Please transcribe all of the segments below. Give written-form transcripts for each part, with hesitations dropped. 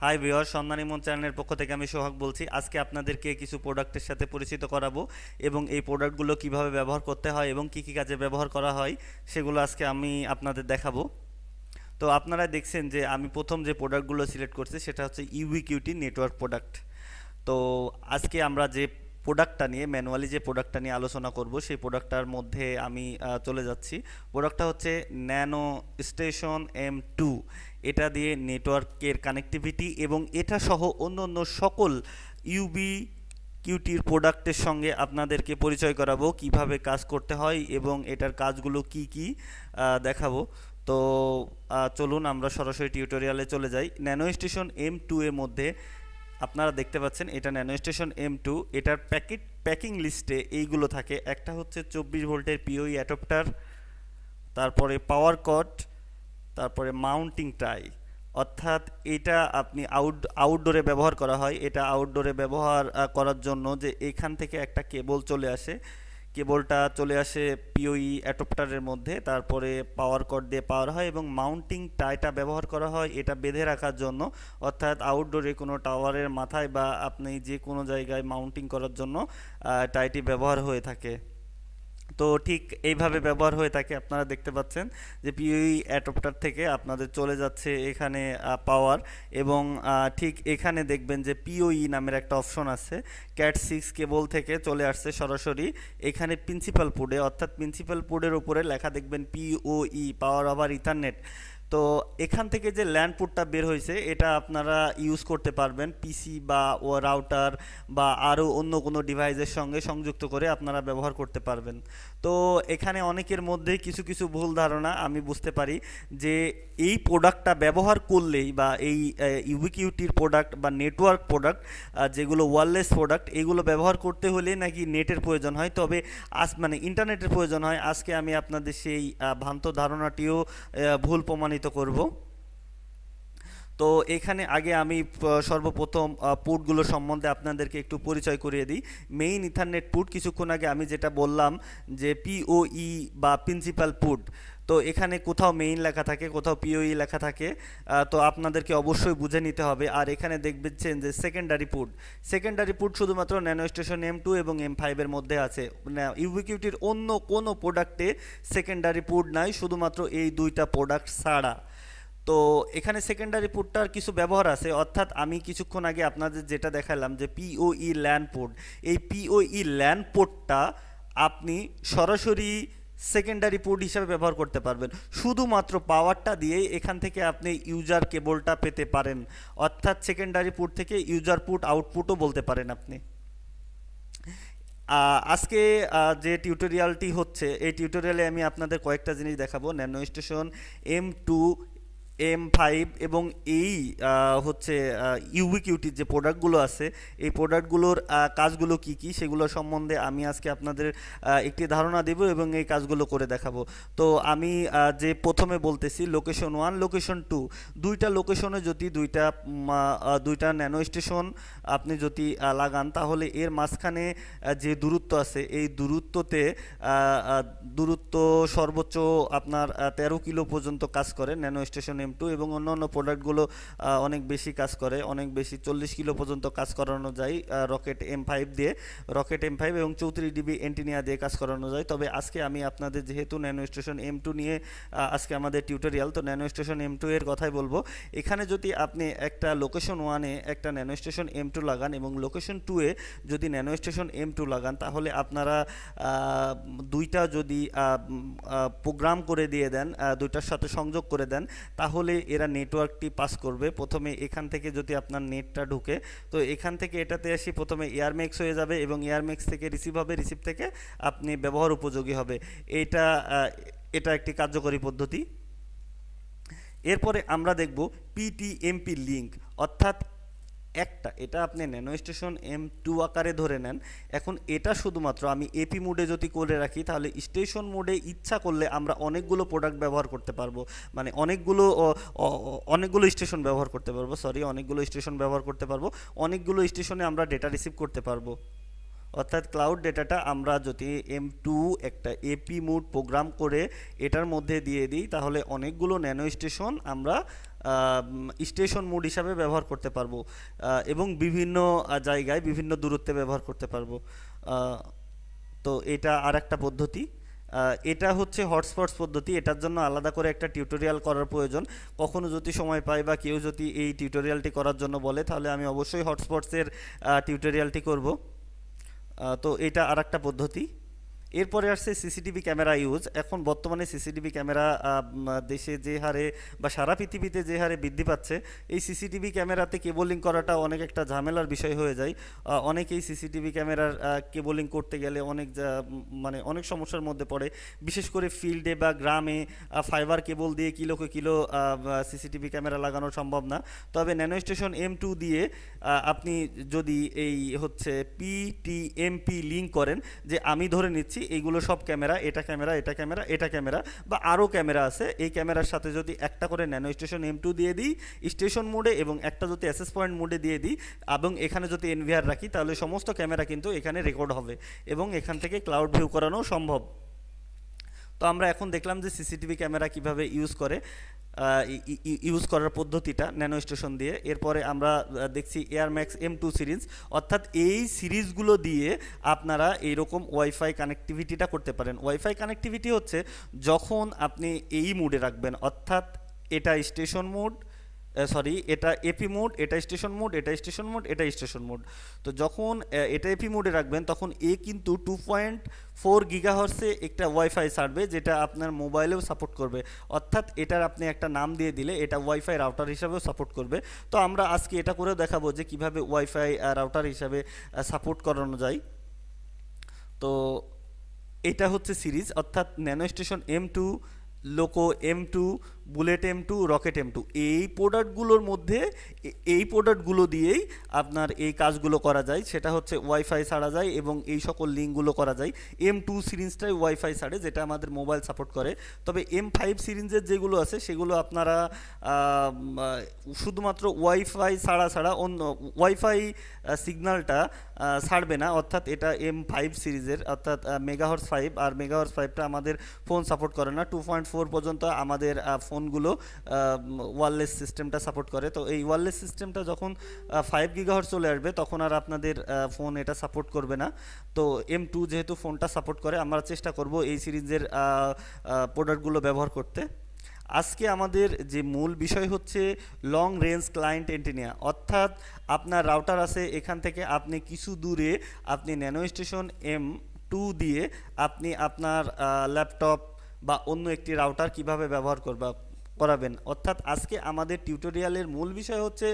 High viewer, সন্ধানী মন চ্যানেলের পক্ষ থেকে আমি সোহাগ বলছি। আজকে আপনাদেরকে কিছু প্রোডাক্টের সাথে পরিচিত করাবো এবং এই প্রোডাক্টগুলো কিভাবে ব্যবহার করতে হয় এবং কি কি কাজে ব্যবহার করা হয় সেগুলো আজকে আমি আপনাদের দেখাবো। তো আপনারা দেখছেন যে আমি প্রথম যে প্রোডাক্টগুলো সিলেক্ট করছি সেটা হচ্ছে ইউবিকিউটি নেটওয়ার্ক প্রোডাক্ট। তো আজকে আমরা যে প্রোডাক্টটা নিয়ে ম্যানুয়ালি যে প্রোডাক্টটা নিয়ে আলোচনা করব সেই প্রোডাক্টটার মধ্যে আমি চলে যাচ্ছি। প্রোডাক্টটা হচ্ছে ন্যানো স্টেশন M2। এটা দিয়ে নেটওয়ার্কের কানেক্টিভিটি এবং এটা সহ অন্য অন্য সকল ইউবি কিউটির প্রোডাক্টের সঙ্গে আপনাদেরকে পরিচয় করাবো, কিভাবে কাজ করতে হয় এবং এটার কাজগুলো কি কি দেখাবো। তো চলুন আমরা সরাসরি টিউটোরিয়ালে চলে যাই। ন্যানো স্টেশন M2 এর মধ্যে আপনারা দেখতে পাচ্ছেন এটা ন্যানো স্টেশন M2। এটার প্যাকিং লিস্টে এইগুলো থাকে। একটা হচ্ছে 24 ভোল্টের পিওই অ্যাডাপ্টার, তারপরে পাওয়ার কট, তারপরে মাউন্টিং টাই। অর্থাৎ এটা আপনি আউটডোরে ব্যবহার করা হয়। এটা আউটডোরে ব্যবহার করার জন্য যে এখান থেকে একটা কেবল চলে আসে, কেবলটা চলে আসে পিওই অ্যাডাপ্টারের মধ্যে, তারপরে পাওয়ার কর্ড দিয়ে পাওয়ার হয় এবং মাউন্টিং টাইটা ব্যবহার করা হয় এটা বেঁধে রাখার জন্য। অর্থাৎ আউটডোরে কোনো টাওয়ারের মাথায় বা আপনি যে কোনো জায়গায় মাউন্টিং করার জন্য টাইটি ব্যবহার হয়ে থাকে। তো ঠিক এইভাবে ব্যবহার হয়ে থাকে। আপনারা দেখতে পাচ্ছেন যে পিওই অ্যাডাপ্টার থেকে আপনাদের চলে যাচ্ছে এখানে পাওয়ার এবং ঠিক এখানে দেখবেন যে পিওই নামের একটা অপশন আছে। ক্যাট 6 কেবল থেকে চলে আসছে সরাসরি এখানে প্রিন্সিপাল পোর্টে, অর্থাৎ প্রিন্সিপাল পোর্টের উপরে লেখা দেখবেন পিওই, পাওয়ার ওভার ইথারনেট। তো এখান থেকে যে ল্যান্ড পোর্টটা বের হয়েছে এটা আপনারা ইউজ করতে পারবেন পিসি বা ও রাউটার বা আরও অন্য কোনো ডিভাইসের সঙ্গে সংযুক্ত করে আপনারা ব্যবহার করতে পারবেন। তো এখানে অনেকের মধ্যে কিছু কিছু ভুল ধারণা আমি বুঝতে পারি যে এই প্রোডাক্টটা ব্যবহার করলেই বা এই ইউবিকিউটির প্রোডাক্ট বা নেটওয়ার্ক প্রোডাক্ট যেগুলো ওয়্যারলেস প্রোডাক্ট এগুলো ব্যবহার করতে হলে নাকি নেটের প্রয়োজন হয়, তবে মানে ইন্টারনেটের প্রয়োজন হয়। আজকে আমি আপনাদের সেই ভ্রান্ত ধারণাটিও ভুল প্রমাণিত করব। তো এখানে আগে আমি সর্বপ্রথম পোর্টগুলো সম্বন্ধে আপনাদেরকে একটু পরিচয় করিয়ে দিই। মেইন ইথারনেট পোর্ট, কিছুক্ষণ আগে আমি যেটা বললাম যে পিওই বা প্রিন্সিপাল পোর্ট। তো এখানে কোথাও মেইন লেখা থাকে, কোথাও পিওই লেখা থাকে। তো আপনাদেরকে অবশ্যই বুঝে নিতে হবে। আর এখানে দেখবেন যে সেকেন্ডারি পোর্ট শুধুমাত্র ন্যানো স্টেশন M2 এবং M5 এর মধ্যে আছে। ইউবিকিউটির অন্য কোনো প্রোডাক্টে সেকেন্ডারি পোর্ট নাই, শুধুমাত্র এই দুইটা প্রোডাক্ট ছাড়া। তো এখানে সেকেন্ডারি পোর্টটার কিছু ব্যবহার আছে। অর্থাৎ আমি কিছুক্ষণ আগে আপনাদের যেটা দেখালাম যে পিওই ল্যান পোর্ট, এই পিওই ল্যান পোর্টটা আপনি সরাসরি সেকেন্ডারি পোর্ট হিসাবে ব্যবহার করতে পারবেন। শুধুমাত্র পাওয়ারটা দিয়ে এখান থেকে আপনি ইউজার কেবলটা পেতে পারেন। অর্থাৎ সেকেন্ডারি পোর্ট থেকে ইউজার পোর্ট আউটপুটও বলতে পারেন আপনি। আজকে যে টিউটোরিয়ালটি হচ্ছে এই টিউটোরিয়ালে আমি আপনাদের কয়েকটা জিনিস দেখাবো। ন্যানো স্টেশন M2, M5 এবং এই হচ্ছে ইউবিকিউটির যে প্রোডাক্টগুলো আছে এই প্রোডাক্টগুলোর কাজগুলো কি কি সেগুলো সম্বন্ধে আমি আজকে আপনাদের একটি ধারণা দেব এবং এই কাজগুলো করে দেখাবো। তো আমি যে প্রথমে বলতেছি লোকেশন 1, লোকেশন 2, দুইটা লোকেশনে যদি দুইটা ন্যানো স্টেশন আপনি যদি লাগান তাহলে এর মাঝখানে যে দূরত্ব আছে এই দূরত্ব সর্বোচ্চ আপনার 13 কিলো পর্যন্ত কাজ করে ন্যানো স্টেশন M2 এবং অন্যান্য প্রোডাক্টগুলো অনেক বেশি কাজ করে, অনেক বেশি 40 কিলো পর্যন্ত কাজ করানো যায় রকেট M5 এবং 34 ডিবি অ্যান্টেনা দিয়ে কাজ করানো যায়। তবে আজকে আমি আপনাদের যেহেতু ন্যানো স্টেশন M2 নিয়ে আজকে আমাদের টিউটোরিয়াল, তো ন্যানো স্টেশন M2 এর কথাই বলবো। এখানে যদি আপনি একটা লোকেশন 1-এ একটা ন্যানো স্টেশন M2 লাগান এবং লোকেশন 2-এ যদি ন্যানো স্টেশন M2 লাগান তাহলে আপনারা দুইটা যদি প্রোগ্রাম করে দিয়ে দেন, দুইটার সাথে সংযোগ করে দেন, তাহলে এরা নেটওয়ার্কটি পাস করবে। প্রথমে এখান থেকে যদি আপনার নেটটা ঢুকে তো এখান থেকে এটাতে আসি প্রথমে এয়ারম্যাক্স হয়ে যাবে এবং এয়ারম্যাক্স থেকে রিসিভ হবে, রিসিভ থেকে আপনি ব্যবহার উপযোগী হবে। এটা একটি কার্যকরী পদ্ধতি। এরপরে আমরা দেখব পিটিএমপি লিঙ্ক, অর্থাৎ এটা আপনি ন্যানো স্টেশন M2 আকারে ধরে নেন। এখন এটা শুধুমাত্র আমি এপি মোডে যদি করে রাখি তাহলে স্টেশন মোডে ইচ্ছা করলে আমরা অনেকগুলো প্রোডাক্ট ব্যবহার করতে পারবো, মানে অনেকগুলো স্টেশন ব্যবহার করতে পারবো, অনেকগুলো স্টেশনে আমরা ডেটা রিসিভ করতে পারবো। অর্থাৎ ক্লাউড ডেটাটা আমরা যদি M2 একটা এপি মোড প্রোগ্রাম করে এটার মধ্যে দিয়ে দিই, তাহলে অনেকগুলো ন্যানো স্টেশন আমরা স্টেশন মোড হিসাবে ব্যবহার করতে পারবো, এবং বিভিন্ন জায়গায় বিভিন্ন দূরত্বে ব্যবহার করতে পারবো। তো এটা আর একটা পদ্ধতি। এটা হচ্ছে হটস্পটস পদ্ধতি। এটার জন্য আলাদা করে একটা টিউটোরিয়াল করার প্রয়োজন। কখনো যদি সময় পাই বা কেউ যদি এই টিউটোরিয়ালটি করার জন্য বলে, তাহলে আমি অবশ্যই হটস্পটসের টিউটোরিয়ালটি করব। তো এটা আর একটা পদ্ধতি। এরপরে আসছে সিসিটিভি ক্যামেরা ইউজ। এখন বর্তমানে সিসিটিভি ক্যামেরা দেশে যে হারে বা সারা পৃথিবীতে যে হারে বৃদ্ধি পাচ্ছে, এই সিসিটিভি ক্যামেরাতে কেবলিং করাটা অনেক একটা ঝামেলার বিষয় হয়ে যায়। অনেকেই সিসিটিভি ক্যামেরার কেবলিং করতে গেলে মানে অনেক সমস্যার মধ্যে পড়ে, বিশেষ করে ফিল্ডে বা গ্রামে ফাইবার কেবল দিয়ে কিলোকে কিলো সিসিটিভি ক্যামেরা লাগানো সম্ভব না। তবে ন্যানো স্টেশন M2 দিয়ে আপনি যদি এই হচ্ছে PTMP লিঙ্ক করেন, যে আমি ধরে নিচ্ছি এইগুলো সব ক্যামেরা, এটা ক্যামেরা, এটা ক্যামেরা, এটা ক্যামেরা, বা আরও ক্যামেরা আছে, এই ক্যামেরার সাথে যদি একটা করে ন্যানো স্টেশন M2 দিয়ে দিই স্টেশন মোডে, এবং একটা যদি অ্যাসেস পয়েন্ট মোডে দিয়ে দিই, এবং এখানে যদি NVR রাখি, তাহলে সমস্ত ক্যামেরা কিন্তু এখানে রেকর্ড হবে এবং এখান থেকে ক্লাউড ভিউ করানো সম্ভব। তো আমরা এখন দেখলাম যে সিসিটিভি ক্যামেরা কিভাবে ইউজ করার পদ্ধতিটা ন্যানো স্টেশন দিয়ে। এরপরে আমরা দেখছি এয়ারম্যাক্স M2 সিরিজ, অর্থাৎ এই সিরিজগুলো দিয়ে আপনারা এইরকম ওয়াইফাই কানেক্টিভিটিটা করতে পারেন। ওয়াইফাই কানেক্টিভিটি হচ্ছে যখন আপনি এই মুডে রাখবেন, অর্থাৎ এটা স্টেশন মোড, এটা এপি মোড, এটা স্টেশন মোড, এটা স্টেশন মোড, এটা স্টেশন মোড। তো যখন এটা এপি মোডে রাখবেন, তখন এ কিন্তু 2.4 গিগাহার্টসে একটা ওয়াইফাই ছাড়বে, যেটা আপনার মোবাইলেও সাপোর্ট করবে। অর্থাৎ এটার আপনি একটা নাম দিয়ে দিলে এটা ওয়াইফাই রাউটার হিসাবেও সাপোর্ট করবে। তো আমরা আজকে এটা করেও দেখাবো যে কিভাবে ওয়াইফাই রাউটার হিসাবে সাপোর্ট করানো যায়। তো এটা হচ্ছে সিরিজ, অর্থাৎ ন্যানো স্টেশন M2, লোকো M2, bullet M2, rocket M2, এই প্রোডাক্টগুলোর মধ্যে এই প্রোডাক্টগুলো দিয়েই আপনার এই কাজগুলো করা যায়। সেটা হচ্ছে ওয়াইফাই ছাড়া যায় এবং এই সকল লিঙ্কগুলো করা যায়। M2 সিরিজটাই ওয়াইফাই ছাড়ে, যেটা আমাদের মোবাইল সাপোর্ট করে। তবে M5 সিরিজের যেগুলো আছে সেগুলো আপনারা শুধুমাত্র ওয়াইফাই ছাড়া অন্য ওয়াইফাই সিগন্যালটা ছাড়বে না। অর্থাৎ এটা M5 সিরিজের, অর্থাৎ মেগাহার্টজ 5, আর মেগাহার্টজ 5টা আমাদের ফোন সাপোর্ট করে না। 2.4 পর্যন্ত আমাদের ফোনগুলো ওয়্যারলেস সিস্টেমটা সাপোর্ট করে। তো এই ওয়্যারলেস সিস্টেমটা যখন 5 গিগাহার্টজ চলে আসবে, তখন আর আপনাদের ফোন এটা সাপোর্ট করবে না। তো M2 যেহেতু ফোনটা সাপোর্ট করে, আমরা চেষ্টা করব এই সিরিজের প্রোডাক্টগুলো ব্যবহার করতে। আজকে আমাদের যে মূল বিষয় হচ্ছে লং রেঞ্জ ক্লায়েন্ট এন্টিনিয়া, অর্থাৎ আপনার রাউটার আছে, এখান থেকে আপনি কিছু দূরে আপনি ন্যানো স্টেশন M2 দিয়ে আপনি আপনার ল্যাপটপ বা অন্য একটি রাউটার কিভাবে ব্যবহার করাবেন। অর্থাৎ আজকে আমাদের টিউটোরিয়ালের মূল বিষয় হচ্ছে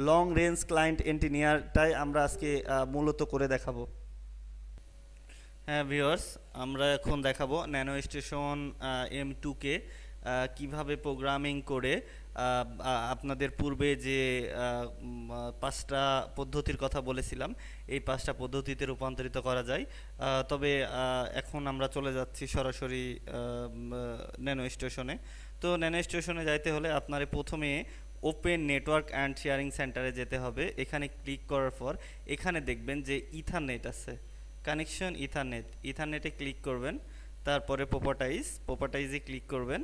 লং রেঞ্জ ক্লায়েন্ট এন্টিনিয়ারটাই আমরা আজকে মূলত করে দেখাবো। হ্যাঁ ভিউয়ার্স, আমরা এখন দেখাবো ন্যানো স্টেশন M2 কে কিভাবে প্রোগ্রামিং করে আপনাদের পূর্বে যে 5টা পদ্ধতির কথা বলেছিলাম, এই 5টা পদ্ধতিতে রূপান্তরিত করা যায়। তবে এখন আমরা চলে যাচ্ছি সরাসরি ন্যানো স্টেশনে। তো ন্যানো স্টেশনে যাইতে হলে আপনার প্রথমে ওপেন নেটওয়ার্ক অ্যান্ড শেয়ারিং সেন্টারে যেতে হবে। এখানে ক্লিক করার পর এখানে দেখবেন যে ইথারনেট আছে, কানেকশন ইথারনেটে ক্লিক করবেন। তারপরে প্রপার্টাইজে ক্লিক করবেন।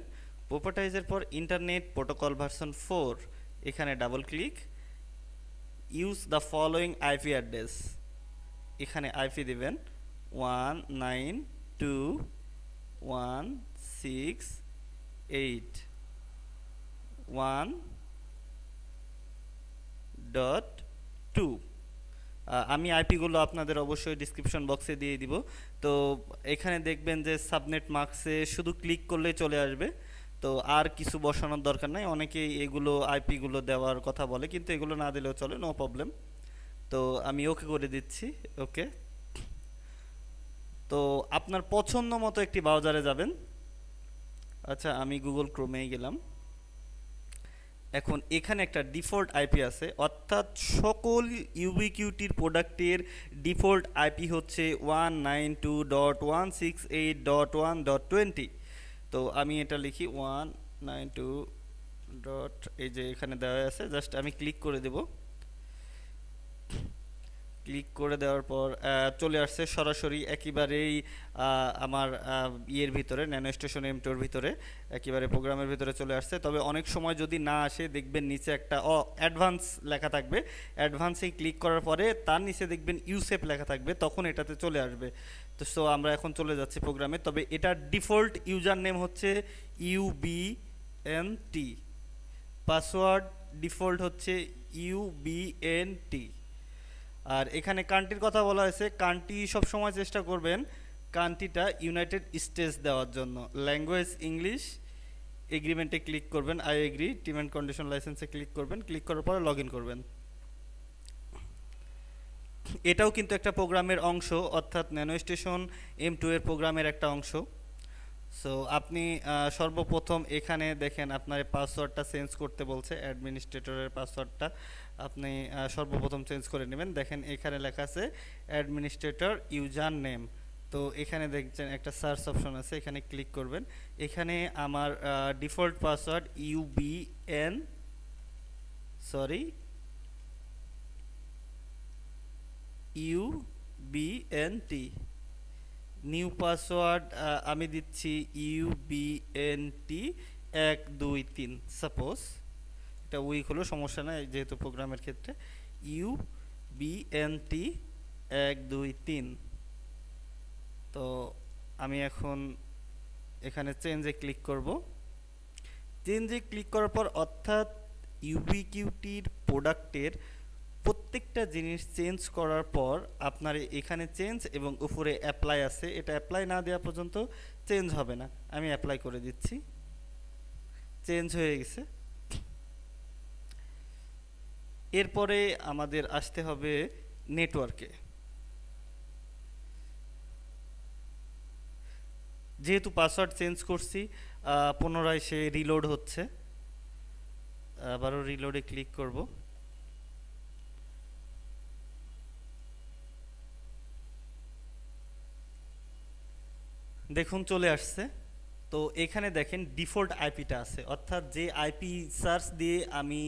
প্রপার্টাইজের পর ইন্টারনেট প্রোটোকল ভার্সন 4, এখানে double click. Use the following IP address, এখানে আইপি দিবেন 192.168.1.2। আমি আইপিগুলো আপনাদের অবশ্যই ডিসক্রিপশন বক্সে দিয়ে দিব। তো এখানে দেখবেন যে সাবনেট মার্কসে শুধু ক্লিক করলেই চলে আসবে। তো আর কিছু বসানোর দরকার নাই। অনেকেই এগুলো আইপিগুলো দেওয়ার কথা বলে, কিন্তু এগুলো না দিলেও চলে, নো প্রবলেম। তো আমি ওকে করে দিচ্ছি, ওকে। তো আপনার পছন্দ মতো একটি ব্রাউজারে যাবেন। আচ্ছা, আমি গুগল ক্রোমেই গেলাম। এখন এখানে একটা ডিফল্ট আইপি আছে, অর্থাৎ সকল ইউবিকিউটির প্রোডাক্টের ডিফল্ট আইপি হচ্ছে 192.168.1.20। তো আমি এটা লিখি 192. এই যে এখানে দেওয়া আছে, জাস্ট আমি ক্লিক করে দেব। ক্লিক করে দেওয়ার পর চলে আসছে সরাসরি একেবারেই আমার ইয়ের ভিতরে, ন্যানো স্টেশন M2 এর ভিতরে একেবারে প্রোগ্রামের ভিতরে চলে আসছে। তবে অনেক সময় যদি না আসে, দেখবেন নিচে একটা অ্যাডভান্স লেখা থাকবে, অ্যাডভান্সে ক্লিক করার পরে তার নিচে দেখবেন ইউসেপ লেখা থাকবে, তখন এটাতে চলে আসবে। তো সো আমরা এখন চলে যাচ্ছি প্রোগ্রামে। তবে এটার ডিফল্ট ইউজার নেম হচ্ছে UBNT, পাসওয়ার্ড ডিফল্ট হচ্ছে UBNT। আর এখানে কান্ট্রির কথা বলা হয়েছে, কান্ট্রি সবসময় চেষ্টা করবেন কান্ট্রিটা ইউনাইটেড স্টেটস দেওয়ার জন্য। ল্যাঙ্গুয়েজ ইংলিশ, এগ্রিমেন্টে ক্লিক করবেন, I agree, term and condition লাইসেন্সে ক্লিক করবেন, ক্লিক করার পরে লগ ইন করবেন। এটাও কিন্তু একটা প্রোগ্রামের অংশ, অর্থাৎ ন্যানো স্টেশন M2 এর প্রোগ্রামের একটা অংশ। সো আপনি সর্বপ্রথম এখানে দেখেন আপনার পাসওয়ার্ডটা চেঞ্জ করতে বলছে, অ্যাডমিনিস্ট্রেটরের পাসওয়ার্ডটা আপনি সর্বপ্রথম চেঞ্জ করে নেবেন। দেখেন এখানে লেখা আছে অ্যাডমিনিস্ট্রেটর ইউজার নেম। তো এখানে দেখছেন একটা সার্চ অপশন আছে, এখানে ক্লিক করবেন। এখানে আমার default password UBNT। New password আমি দিচ্ছি UBNT 123। সাপোজ এটা উইক হলো, সমস্যা নাই যেহেতু প্রোগ্রামের ক্ষেত্রে। UBNT 123। তো আমি এখন এখানে চেঞ্জে ক্লিক করব। চেঞ্জে ক্লিক করার পর অর্থাৎ ইউবিকিউটির প্রোডাক্টের প্রত্যেকটা জিনিস চেঞ্জ করার পর আপনার এখানে চেঞ্জ এবং উপরে অ্যাপ্লাই আছে, এটা অ্যাপ্লাই না দেওয়া পর্যন্ত চেঞ্জ হবে না। আমি অ্যাপ্লাই করে দিচ্ছি, চেঞ্জ হয়ে গেছে। এরপরে আমাদের আসতে হবে নেটওয়ার্কে। যেহেতু পাসওয়ার্ড চেঞ্জ করছি, পুনরায় সে রিলোড হচ্ছে, আবারও রিলোডে ক্লিক করব। দেখুন চলে আসছে। তো এখানে দেখেন ডিফল্ট আইপিটা আছে, অর্থাৎ যে আইপি সার্চ দিয়ে আমি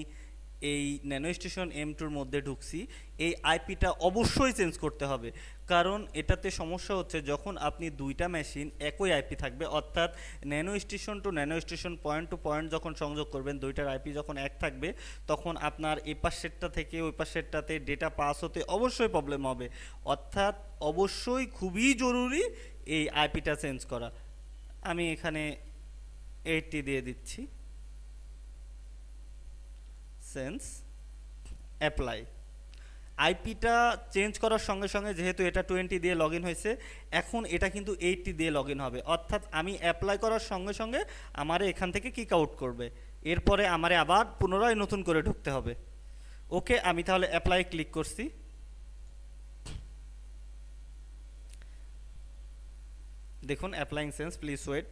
এই ন্যানো স্টেশন M2 মধ্যে ঢুকছি, এই আইপিটা অবশ্যই চেঞ্জ করতে হবে। কারণ এটাতে সমস্যা হচ্ছে যখন আপনি দুইটা মেশিন একই আইপি থাকবে, অর্থাৎ nano station to nano station, point to point যখন সংযোগ করবেন, দুইটার আইপি যখন এক থাকবে, তখন আপনার এই পাশেরটা থেকে ওই পাশেরটাতে ডেটা পাস হতে অবশ্যই প্রবলেম হবে। অর্থাৎ অবশ্যই খুবই জরুরি এই আইপিটা চেঞ্জ করা। আমি এখানে 80 দিয়ে দিচ্ছি, চেঞ্জ, অ্যাপ্লাই। আইপিটা চেঞ্জ করার সঙ্গে সঙ্গে যেহেতু এটা 20 দিয়ে লগ ইন হয়েছে, এখন এটা কিন্তু 80 দিয়ে লগ ইন হবে। অর্থাৎ আমি অ্যাপ্লাই করার সঙ্গে সঙ্গে আমারে এখান থেকে কিক আউট করবে, এরপরে আমারে আবার পুনরায় নতুন করে ঢুকতে হবে। ওকে, আমি তাহলে অ্যাপ্লাই ক্লিক করছি। দেখুন অ্যাপ্লাইং চেঞ্জ, প্লিজ ওয়েট।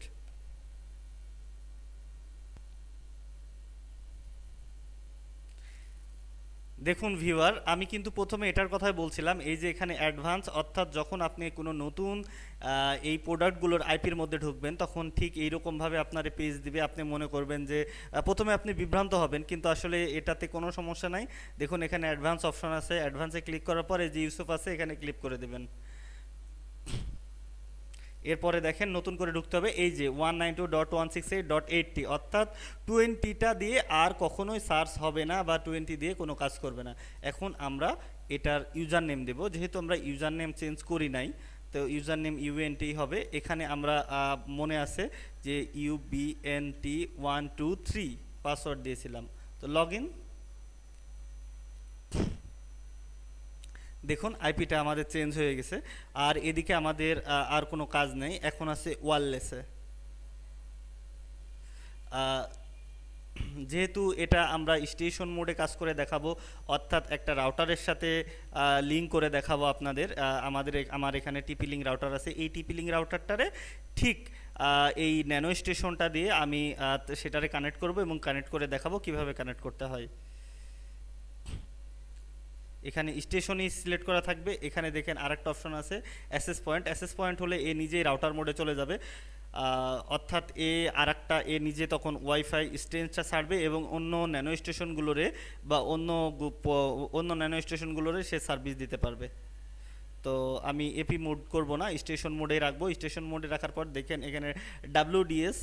দেখুন ভিউয়ার, আমি কিন্তু প্রথমে এটার কথাই বলছিলাম, এই যে এখানে অ্যাডভান্স, অর্থাৎ যখন আপনি কোনো নতুন এই প্রোডাক্টগুলোর আইপির মধ্যে ঢুকবেন, তখন ঠিক এইরকমভাবে আপনার পেজ দিবে। আপনি মনে করবেন যে প্রথমে আপনি বিভ্রান্ত হবেন, কিন্তু আসলে এটাতে কোনো সমস্যা নাই। দেখুন এখানে অ্যাডভান্স অপশন আছে, অ্যাডভান্সে ক্লিক করার পরে যে ইউসুফ আছে এখানে ক্লিক করে দেবেন। এরপরে দেখেন নতুন করে ঢুকতে হবে, এই যে 192.168.80, অর্থাৎ 20টা দিয়ে আর কখনোই সার্চ হবে না বা 20 দিয়ে কোনো কাজ করবে না। এখন আমরা এটার ইউজার নেম দেবো, যেহেতু আমরা ইউজার নেম চেঞ্জ করি নাই, তো ইউজার নেম UBNT হবে। এখানে আমরা মনে আছে যে UBNT 123 পাসওয়ার্ড দিয়েছিলাম। তো লগ ইন। দেখুন আইপিটা আমাদের চেঞ্জ হয়ে গেছে। আর এদিকে আমাদের আর কোনো কাজ নেই, এখন আছে ওয়্যারলেসে। যেহেতু এটা আমরা স্টেশন মোডে কাজ করে দেখাবো, অর্থাৎ একটা রাউটারের সাথে লিঙ্ক করে দেখাবো আপনাদের। আমার এখানে টিপি লিঙ্ক রাউটার আছে, এই টিপি লিঙ্ক রাউটারটারে ঠিক এই ন্যানো স্টেশনটা দিয়ে আমি সেটারে কানেক্ট করব এবং কানেক্ট করে দেখাবো কিভাবে কানেক্ট করতে হয়। এখানে স্টেশনই সিলেক্ট করা থাকবে। এখানে দেখেন আরেকটা অপশন আছে অ্যাসেস পয়েন্ট। অ্যাসেস পয়েন্ট হলে এ নিজেই রাউটার মোডে চলে যাবে। অর্থাৎ আরেকটা নিজে তখন ওয়াইফাই স্ট্রেঞ্জটা ছাড়বে এবং অন্য ন্যানো স্টেশনগুলোরে বা অন্য ন্যানো স্টেশনগুলোরে সে সার্ভিস দিতে পারবে। তো আমি এপি মোড করব না, স্টেশন মোডে রাখবো। স্টেশন মোডে রাখার পর দেখেন এখানে ডাব্লিউডিএস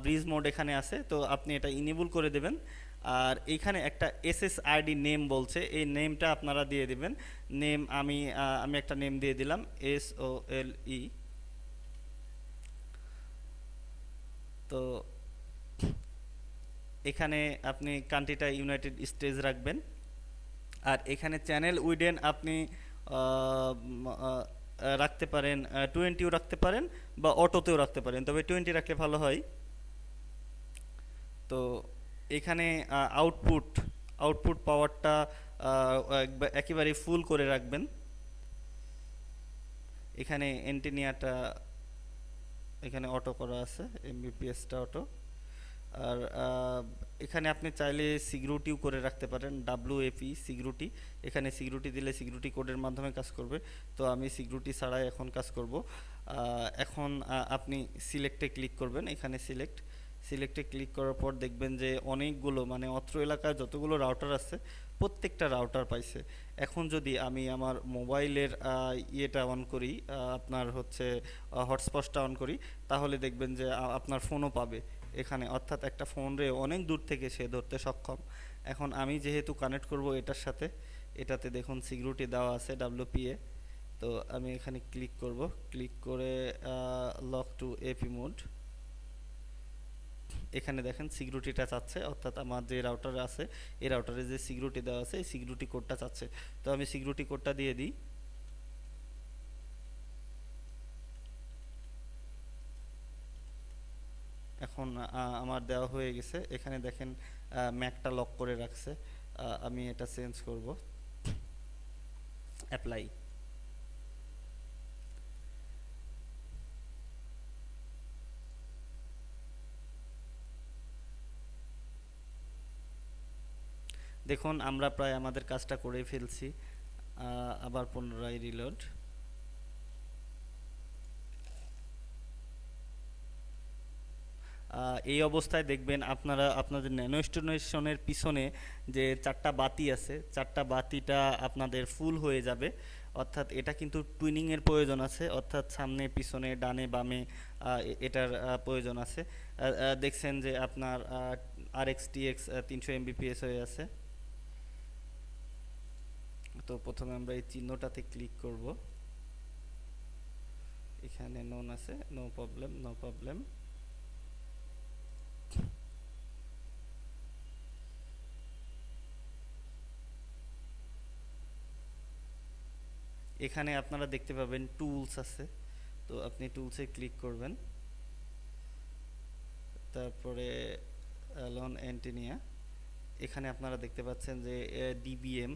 ব্রিজ মোড এখানে আছে, তো আপনি এটা ইনেবল করে দেবেন। আর এইখানে একটা এসএসআইডি নেম বলছে, এই নেমটা আপনারা দিয়ে দিবেন। নেম আমি একটা নেম দিয়ে দিলাম SOLE। তো এখানে আপনি কান্ট্রিটা ইউনাইটেড স্টেটস রাখবেন। আর এখানে চ্যানেল উইডেন আপনি রাখতে পারেন 20ও রাখতে পারেন বা অটোতেও রাখতে পারেন, তবে 20 রাখলে ভালো হয়। তো এখানে আউটপুট আউটপুট পাওয়ারটা একেবারে ফুল করে রাখবেন। এখানে এন্টিনিয়াটা এখানে অটো করা আছে, এমবিপিএসটা অটো। আর এখানে আপনি চাইলে সিকিউরিটিও করে রাখতে পারেন, WAP সিকিউরিটি। এখানে সিকিউরিটি দিলে সিকিউরিটি কোডের মাধ্যমে কাজ করবে, তো আমি সিকিউরিটি ছাড়াই এখন কাজ করব। এখন আপনি সিলেক্টে ক্লিক করবেন। এখানে সিলেক্টে ক্লিক করার পর দেখবেন যে অনেকগুলো মানে অত্র এলাকায় যতগুলো রাউটার আছে প্রত্যেকটা রাউটার পাইছে। এখন যদি আমি আমার মোবাইলের ইয়েটা অন করি, আপনার হচ্ছে হটস্পটটা অন করি, তাহলে দেখবেন যে আপনার ফোনও পাবে এখানে, অর্থাৎ একটা ফোন রে অনেক দূর থেকে সে ধরতে সক্ষম। এখন আমি যেহেতু কানেক্ট করব এটার সাথে, এটাতে দেখুন সিকিউরিটি দেওয়া আছে WPA। তো আমি এখানে ক্লিক করব, ক্লিক করে লক টু এপি মোড। এখানে দেখেন সিকিউরিটিটা চাচ্ছে, অর্থাৎ আমার যে রাউটারে আছে এই রাউটারে যে সিকিউরিটি দেওয়া আছে এই সিকিউরিটি কোডটা চাচ্ছে, তো আমি সিকিউরিটি কোডটা দিয়ে দিই। এখন আমার দেওয়া হয়ে গেছে। এখানে দেখেন ম্যাকটা লক করে রাখছে, আমি এটা চেঞ্জ করব, অ্যাপ্লাই। দেখুন আমরা প্রায় আমাদের কাজটা করে ফেলছি। আবার পুনরায় রিলোড। এই অবস্থায় দেখবেন আপনারা আপনাদের ন্যানো স্টেশনের পিছনে যে চারটা বাতি আছে, চারটা বাতিটা আপনাদের ফুল হয়ে যাবে। অর্থাৎ এটা কিন্তু টুইনিংয়ের প্রয়োজন আছে, অর্থাৎ সামনে পিছনে ডানে বামে এটার প্রয়োজন আছে। দেখছেন যে আপনার RX-TX 300 MBPS হয়ে আছে। তো প্রথমে আমরা এই চিহ্নটাতে ক্লিক করব, এখানে নোন আছে, নো প্রবলেম নো প্রবলেম। এখানে আপনারা দেখতে পাবেন টুলস আছে, তো আপনি টুলসে ক্লিক করবেন, তারপরে অ্যালন অ্যান্টিনিয়া। এখানে আপনারা দেখতে পাচ্ছেন যে DBM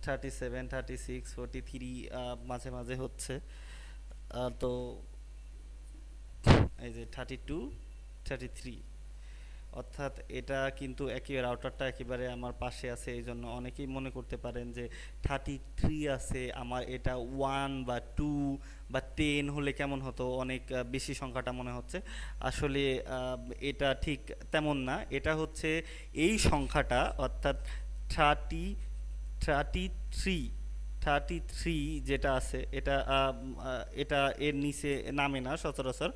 37, 36, 43 মাঝে মাঝে হচ্ছে। তো এই যে 32, 33, অর্থাৎ এটা কিন্তু একই রাউটারটা একেবারে আমার পাশে আছে, এই জন্য অনেকেই মনে করতে পারেন যে 33 আছে, আমার এটা 1 বা 2 বা 10 হলে কেমন হতো, অনেক বেশি সংখ্যাটা মনে হচ্ছে। আসলে এটা ঠিক তেমন না, এটা হচ্ছে এই সংখ্যাটা, অর্থাৎ 33 33 যেটা আছে এটা এটা এর নিচে নামে না সচরাচর,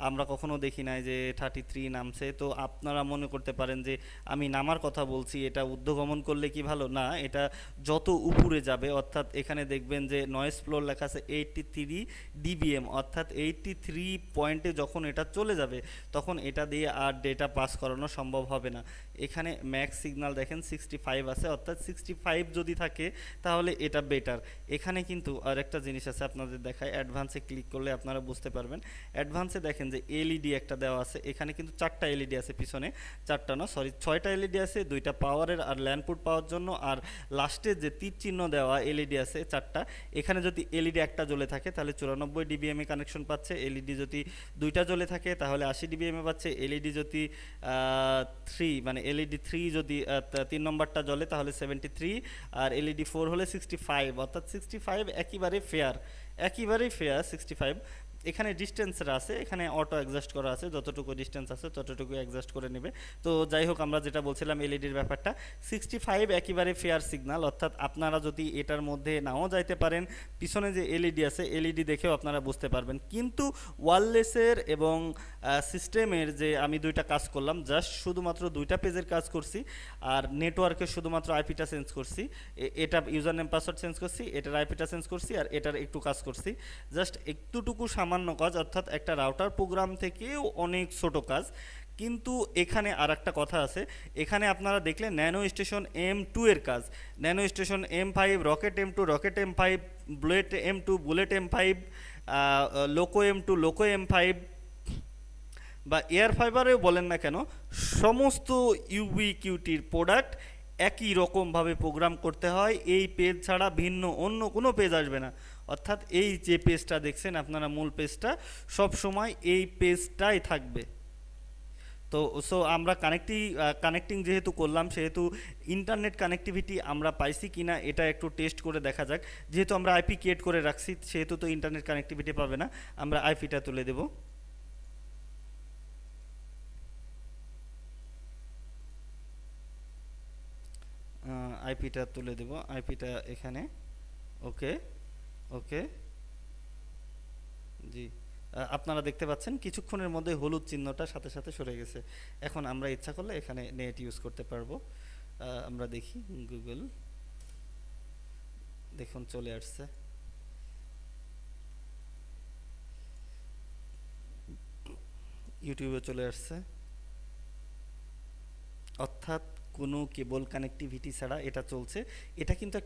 আমরা কখনো দেখি নাই যে 33 নামছে। তো আপনারা মনে করতে পারেন যে আমি নামার কথা বলছি, এটা ঊর্ধ্বগমন করলে কি ভালো না, এটা যত উপরে যাবে, অর্থাৎ এখানে দেখবেন যে নয়েজ ফ্লোর লেখা আছে 83 dBm, অর্থাৎ 83 পয়েন্টে যখন এটা চলে যাবে তখন এটা দিয়ে আর ডেটা পাস করানো সম্ভব হবে না। এখানে ম্যাক্স সিগন্যাল দেখেন 65 আছে, অর্থাৎ 65 যদি থাকে তাহলে এটা বেটার। এখানে কিন্তু আর একটা জিনিস আছে আপনাদের দেখায়, অ্যাডভান্সে ক্লিক করলে আপনারা বুঝতে পারবেন। অ্যাডভান্সে দেখেন যে এলইডি একটা দেওয়া আছে, এখানে কিন্তু 4টা এলইডি আছে পিছনে, 4টা না সরি 6টা এলইডি আছে, 2টা পাওয়ারের আর ল্যান্ডপুট পাওয়ার জন্য, আর লাস্টে যে তীর চিহ্ন দেওয়া এলইডি আছে 4টা। এখানে যদি এলইডি একটা জ্বলে থাকে তাহলে 94 ডিবিএম এ কানেকশন পাচ্ছে, এলইডি যদি 2টা জ্বলে থাকে তাহলে 80 ডিবিএম এ পাচ্ছে, এলইডি যদি 3 মানে এলইডি 3 যদি 3 নম্বরটা জ্বলে তাহলে 73, আর এলইডি 4 হলে 65, অর্থাৎ 65 একেবারে ফেয়ার, একেবারেই ফেয়ার 65। এখানে ডিস্টেন্সের আছে, এখানে অটো অ্যাডজাস্ট করা আছে, যতটুকু ডিস্টেন্স আছে ততটুকু অ্যাডজাস্ট করে নেবে। তো যাই হোক, আমরা যেটা বলছিলাম এলইডির ব্যাপারটা, 65 একেবারে ফেয়ার সিগন্যাল, অর্থাৎ আপনারা যদি এটার মধ্যে নাও যাইতে পারেন, পিছনে যে এলইডি আছে এলইডি দেখেও আপনারা বুঝতে পারবেন। কিন্তু ওয়্যারলেসের এবং সিস্টেমের যে আমি দুইটা কাজ করলাম, জাস্ট শুধুমাত্র দুইটা পেজের কাজ করছি, আর নেটওয়ার্কের শুধুমাত্র আইপিটা চেঞ্জ করছি, এটা ইউজার নেম পাসওয়ার্ড চেঞ্জ করছি, এটার আইপিটা চেঞ্জ করছি, আর এটার একটু কাজ করছি, জাস্ট একটুটুকু সামান্য কাজ, অর্থাৎ একটা রাউটার প্রোগ্রাম থেকেও অনেক ছোট কাজ। কিন্তু এখানে আর একটা কথা আছে, এখানে আপনারা দেখলেন ন্যানো স্টেশন M2 এর কাজ, nano station M5, rocket M2, rocket M5, bullet M2, bullet M5, লোকো M2, লোকো M5 বা এয়ার ফাইবারেও বলেন না কেন, সমস্ত ইউবিকিউটির প্রোডাক্ট একই রকমভাবে প্রোগ্রাম করতে হয়। এই পেজ ছাড়া ভিন্ন অন্য কোনো পেজ আসবে না, অর্থাৎ এই যে পেজটা দেখছেন আপনারা, মূল পেজটা সব সময় এই পেজটাই থাকবে। তো আমরা কানেক্টিং যেহেতু করলাম, সেহেতু ইন্টারনেট কানেক্টিভিটি আমরা পাইছি কিনা এটা একটু টেস্ট করে দেখা যাক। যেহেতু আমরা আইপি ক্রিয়েট করে রাখছি, সেহেতু তো ইন্টারনেট কানেক্টিভিটি পাবে না। আমরা আইপিটা তুলে দেব। আইপিটা তুলে দেব, আইপিটা এখানে। ওকে ওকে, জি, আপনারা দেখতে পাচ্ছেন কিছুক্ষণের মধ্যে হলুদ চিহ্নটা সাথে সাথে সরে গেছে। এখন আমরা ইচ্ছা করলে এখানে নেট ইউজ করতে পারবো। আমরা দেখি গুগল, দেখুন চলে আসছে। ইউটিউবে চলে আসছে, অর্থাৎ কোনো কেবল কানেক্টিভিটি ছাড়া এটা চলছে। এটা কিন্তু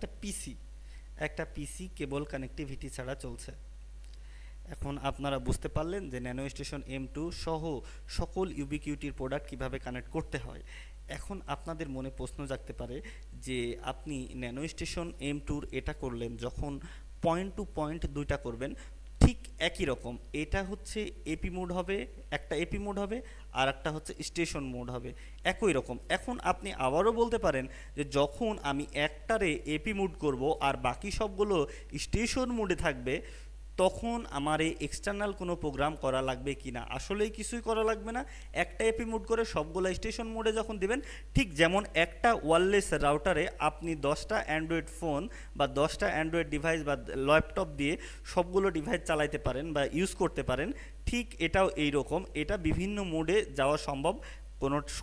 একটা পিসি কেবল কানেক্টিভিটি ছাড়া চলছে। এখন আপনারা বুঝতে পারলেন যে ন্যানো স্টেশন M2 সহ সকল ইউবিকিউটির প্রোডাক্ট কিভাবে কানেক্ট করতে হয়। এখন আপনাদের মনে প্রশ্ন জাগতে পারে যে আপনি ন্যানো স্টেশন M2 এটা করলেন, যখন পয়েন্ট টু পয়েন্ট দুইটা করবেন ঠিক একই রকম, এটা হচ্ছে এপি মোড হবে, একটা এপি মোড হবে, আর একটা হচ্ছে স্টেশন মোড হবে, একই রকম। এখন আপনি আবারও বলতে পারেন যে যখন আমি একটারে এপি মোড করব আর বাকি সবগুলো স্টেশন মোডে থাকবে, তখন আমার এই এক্সটার্নাল কোনো প্রোগ্রাম করা লাগবে কি না? আসলেই কিছুই করা লাগবে না। একটা এপি মোড করে সবগুলো স্টেশন মোডে যখন দিবেন, ঠিক যেমন একটা ওয়্যারলেস রাউটারে আপনি 10টা অ্যান্ড্রয়েড ফোন বা 10টা অ্যান্ড্রয়েড ডিভাইস বা ল্যাপটপ দিয়ে সবগুলো ডিভাইস চালাইতে পারেন বা ইউজ করতে পারেন, ঠিক এটাও এই রকম। এটা বিভিন্ন মোডে যাওয়া সম্ভব।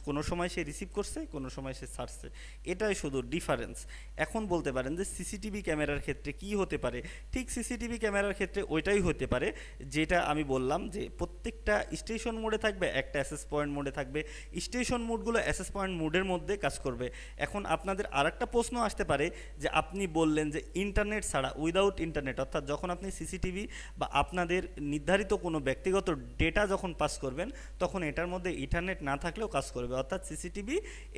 কোনো সময় সে রিসিভ করছে, কোনো সময় সে ছাড়ছে, এটাই শুধু ডিফারেন্স। এখন বলতে পারেন যে সিসিটিভি ক্যামেরার ক্ষেত্রে কি হতে পারে? ঠিক সিসিটিভি ক্যামেরার ক্ষেত্রে ওইটাই হতে পারে যেটা আমি বললাম, যে প্রত্যেকটা স্টেশন মোডে থাকবে, একটা অ্যাসেস পয়েন্ট মোডে থাকবে। স্টেশন মোডগুলো অ্যাসেস পয়েন্ট মোডের মধ্যে কাজ করবে। এখন আপনাদের আরেকটা প্রশ্ন আসতে পারে যে আপনি বললেন যে ইন্টারনেট ছাড়া, উইদাউট ইন্টারনেট, অর্থাৎ যখন আপনি সিসিটিভি বা আপনাদের নির্ধারিত কোনো ব্যক্তিগত ডেটা যখন পাস করবেন, তখন এটার মধ্যে ইন্টারনেট না থাকলেও কাজ করবে। অর্থাৎ CCTV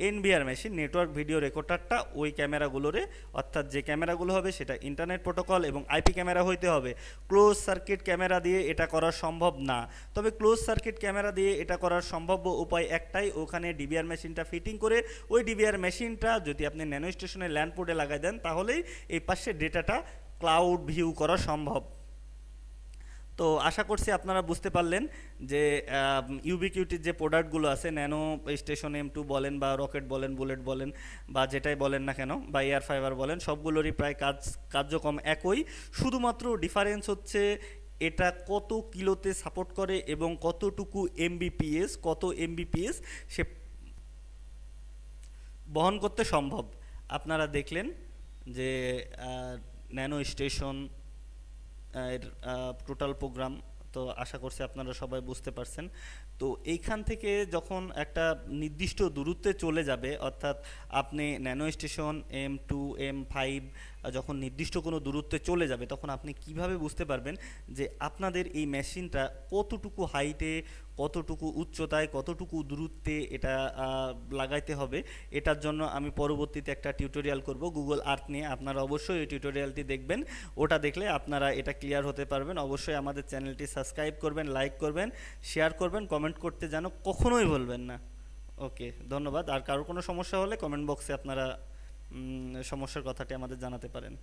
NVR machine, network video রেকর্ডারটা ওই ক্যামেরাগুলোরে, অর্থাৎ যে ক্যামেরাগুলো হবে সেটা ইন্টারনেট প্রোটোকল এবং আইপি ক্যামেরা হইতে হবে। ক্লোজ সার্কিট ক্যামেরা দিয়ে এটা করা সম্ভব না। তবে ক্লোজ সার্কিট ক্যামেরা দিয়ে এটা করার সম্ভাব্য উপায় একটাই, ওখানে ডিবিআর মেশিনটা ফিটিং করে ওই ডিবিআর মেশিনটা যদি আপনি ন্যানো স্টেশনের ল্যান্ড পোর্টে লাগাই দেন, তাহলেই এই পাশে ডেটাটা ক্লাউড ভিউ করা সম্ভব। তো আশা করছি আপনারা বুঝতে পারলেন যে ইউবিকিউটির যে প্রোডাক্টগুলো আছে, ন্যানো স্টেশন M2 বলেন বা রকেট বলেন, বুলেট বলেন বা যেটাই বলেন না কেন, বা এয়ার ফাইবার বলেন, সবগুলোরই প্রায় কার্যক্রম একই। শুধুমাত্র ডিফারেন্স হচ্ছে এটা কত কিলোতে সাপোর্ট করে এবং কতটুকু এমবিপিএস সে বহন করতে সম্ভব। আপনারা দেখলেন যে ন্যানো স্টেশন এর টোটাল প্রোগ্রাম। তো আশা করছি আপনারা সবাই বুঝতে পারছেন। তো এইখান থেকে যখন একটা নির্দিষ্ট দূরত্বে চলে যাবে, অর্থাৎ আপনি ন্যানো স্টেশন M2 M5 যখন নির্দিষ্ট কোনো দূরত্বে চলে যাবে, তখন আপনি কিভাবে বুঝতে পারবেন যে আপনাদের এই মেশিনটা কতটুকু হাইটে, কতটুকু উচ্চতায়, কতটুকু দূরত্বে এটা লাগাইতে হবে। এটার জন্য আমি পরবর্তীতে একটা টিউটোরিয়াল করব গুগল আর্থ নিয়ে। আপনারা অবশ্যই এই টিউটোরিয়ালটি দেখবেন, ওটা দেখলে আপনারা এটা ক্লিয়ার হতে পারবেন। অবশ্যই আমাদের চ্যানেলটি সাবস্ক্রাইব করবেন, লাইক করবেন, শেয়ার করবেন, কমেন্ট করতে যেন কখনোই ভুলবেন না। ওকে, ধন্যবাদ। আর কারো কোনো সমস্যা হলে কমেন্ট বক্সে আপনারা সমস্যার কথাটি আমাদের জানাতে পারেন।